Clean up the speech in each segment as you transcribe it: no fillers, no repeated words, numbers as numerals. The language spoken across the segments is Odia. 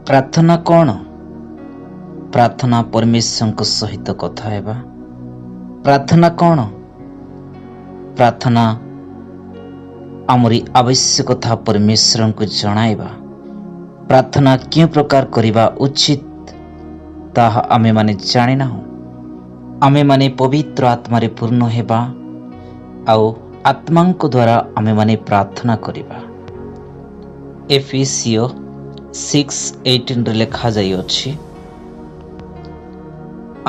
ପ୍ରାର୍ଥନା କ'ଣ? ପ୍ରାର୍ଥନା ପରମେଶ୍ୱରଙ୍କ ସହିତ କଥା ହେବା। ପ୍ରାର୍ଥନା କ'ଣ? ପ୍ରାର୍ଥନା ଆମରି ଆବଶ୍ୟକତା ପରମେଶ୍ୱରଙ୍କୁ ଜଣାଇବା। ପ୍ରାର୍ଥନା କେଉଁ ପ୍ରକାର କରିବା ଉଚିତ ତାହା ଆମେମାନେ ଜାଣିନାହୁଁ। ଆମେମାନେ ପବିତ୍ର ଆତ୍ମାରେ ପୂର୍ଣ୍ଣ ହେବା ଆଉ ଆତ୍ମାଙ୍କ ଦ୍ୱାରା ଆମେମାନେ ପ୍ରାର୍ଥନା କରିବା। ଏଫେସିୟ 6:18 ଲେଖାଯାଇଅଛି,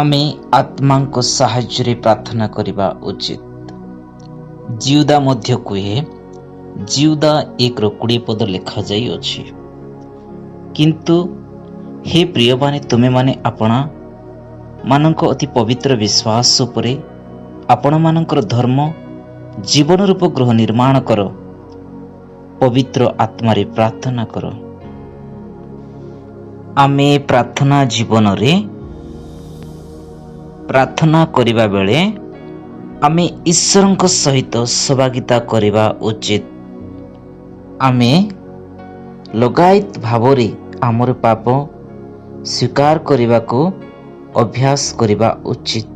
ଆମେ ଆତ୍ମାଙ୍କ ସାହାଯ୍ୟରେ ପ୍ରାର୍ଥନା କରିବା ଉଚିତ। ଜିଉଦା ମଧ୍ୟ କୁହେ, ଜିଉଦା 1:20 ଲେଖାଯାଇଅଛି, କିନ୍ତୁ ହେ ପ୍ରିୟମାନେ, ତୁମେମାନେ ଆପଣମାନଙ୍କ ଅତି ପବିତ୍ର ବିଶ୍ୱାସ ଉପରେ ଆପଣମାନଙ୍କର ଧର୍ମ ଜୀବନ ରୂପ ଗୃହ ନିର୍ମାଣ କର, ପବିତ୍ର ଆତ୍ମାରେ ପ୍ରାର୍ଥନା କର। ଆମେ ପ୍ରାର୍ଥନା ଜୀବନରେ ପ୍ରାର୍ଥନା କରିବା ବେଳେ ଆମେ ଈଶ୍ୱରଙ୍କ ସହିତ ସହଭାଗିତା କରିବା ଉଚିତ। ଆମେ ଲଗାୟତ ଭାବରେ ଆମର ପାପ ସ୍ୱୀକାର କରିବାକୁ ଅଭ୍ୟାସ କରିବା ଉଚିତ।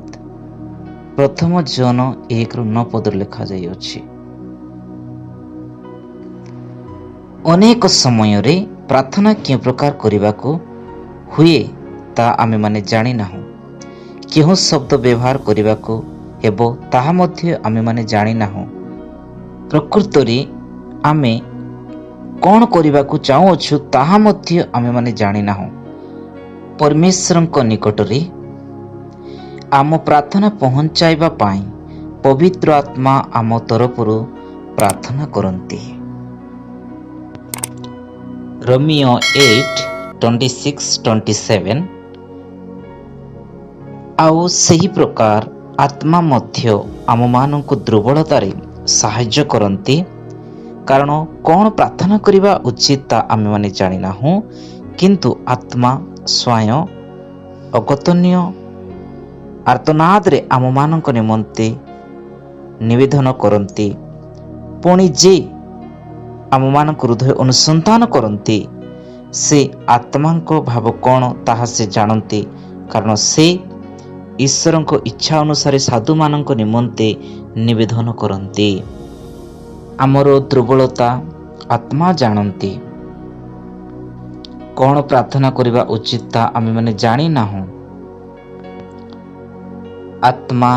ପ୍ରଥମ ଜନ 1:9 ଲେଖାଯାଇଅଛି। ଅନେକ ସମୟରେ ପ୍ରାର୍ଥନା କେଉଁ ପ୍ରକାର କରିବାକୁ ହୁଏ ତାହା ଆମେମାନେ ଜାଣିନାହୁଁ। କେଉଁ ଶବ୍ଦ ବ୍ୟବହାର କରିବାକୁ ହେବ ତାହା ମଧ୍ୟ ଆମେମାନେ ଜାଣିନାହୁଁ। ପ୍ରକୃତରେ ଆମେ କ'ଣ କରିବାକୁ ଚାହୁଁଅଛୁ ତାହା ମଧ୍ୟ ଆମେମାନେ ଜାଣିନାହୁଁ। ପରମେଶ୍ୱରଙ୍କ ନିକଟରେ ଆମ ପ୍ରାର୍ଥନା ପହଞ୍ଚାଇବା ପାଇଁ ପବିତ୍ର ଆତ୍ମା ଆମ ତରଫରୁ ପ୍ରାର୍ଥନା କରନ୍ତି। ରୋମିଓ 8:26-27 ଆଉ ସେହି ପ୍ରକାର ଆତ୍ମା ମଧ୍ୟ ଆମମାନଙ୍କୁ ଦୁର୍ବଳତାରେ ସାହାଯ୍ୟ କରନ୍ତି, କାରଣ କ'ଣ ପ୍ରାର୍ଥନା କରିବା ଉଚିତ ତା ଆମେମାନେ ଜାଣିନାହୁଁ, କିନ୍ତୁ ଆତ୍ମା ସ୍ୱୟଂ ଅଗତନୀୟ ଆର୍ତ୍ତନାଦରେ ଆମମାନଙ୍କ ନିମନ୍ତେ ନିବେଦନ କରନ୍ତି। ପୁଣି ଯେ ଆମମାନଙ୍କ ହୃଦୟ ଅନୁସନ୍ଧାନ କରନ୍ତି, ସେ ଆତ୍ମାଙ୍କ ଭାବ କ'ଣ ତାହା ସେ ଜାଣନ୍ତି, କାରଣ ସେ ଈଶ୍ୱରଙ୍କ ଇଚ୍ଛା ଅନୁସାରେ ସାଧୁମାନଙ୍କ ନିମନ୍ତେ ନିବେଦନ କରନ୍ତି। ଆମର ଦୁର୍ବଳତା ଆତ୍ମା ଜାଣନ୍ତି। କ'ଣ ପ୍ରାର୍ଥନା କରିବା ଉଚିତ ତାହା ଆମେମାନେ ଜାଣିନାହୁଁ। ଆତ୍ମା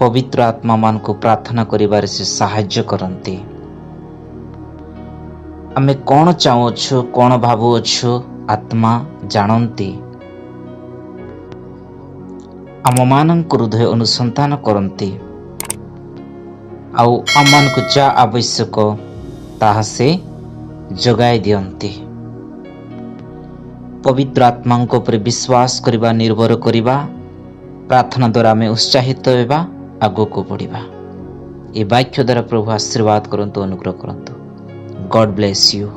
ପବିତ୍ର ଆତ୍ମାମାନଙ୍କୁ ପ୍ରାର୍ଥନା କରିବାରେ ସେ ସାହାଯ୍ୟ କରନ୍ତି। ଆମେ କ'ଣ ଚାହୁଁଅଛୁ, କ'ଣ ଭାବୁଅଛୁ, ଆତ୍ମା ଜାଣନ୍ତି। ଆମମାନଙ୍କ ହୃଦୟ ଅନୁସନ୍ଧାନ କରନ୍ତି ଆଉ ଆମମାନଙ୍କୁ ଯାହା ଆବଶ୍ୟକ ତାହା ସେ ଯୋଗାଇ ଦିଅନ୍ତି। ପବିତ୍ର ଆତ୍ମାଙ୍କ ଉପରେ ବିଶ୍ୱାସ କରିବା, ନିର୍ଭର କରିବା, ପ୍ରାର୍ଥନା ଦ୍ୱାରା ଆମେ ଉତ୍ସାହିତ ହେବା, ଆଗକୁ ବଢ଼ିବା। ଏ ବାକ୍ୟ ଦ୍ୱାରା ପ୍ରଭୁ ଆଶୀର୍ବାଦ କରନ୍ତୁ, ଅନୁଗ୍ରହ କରନ୍ତୁ। ଗଡ୍ ବ୍ଲେସ୍ ୟୁ।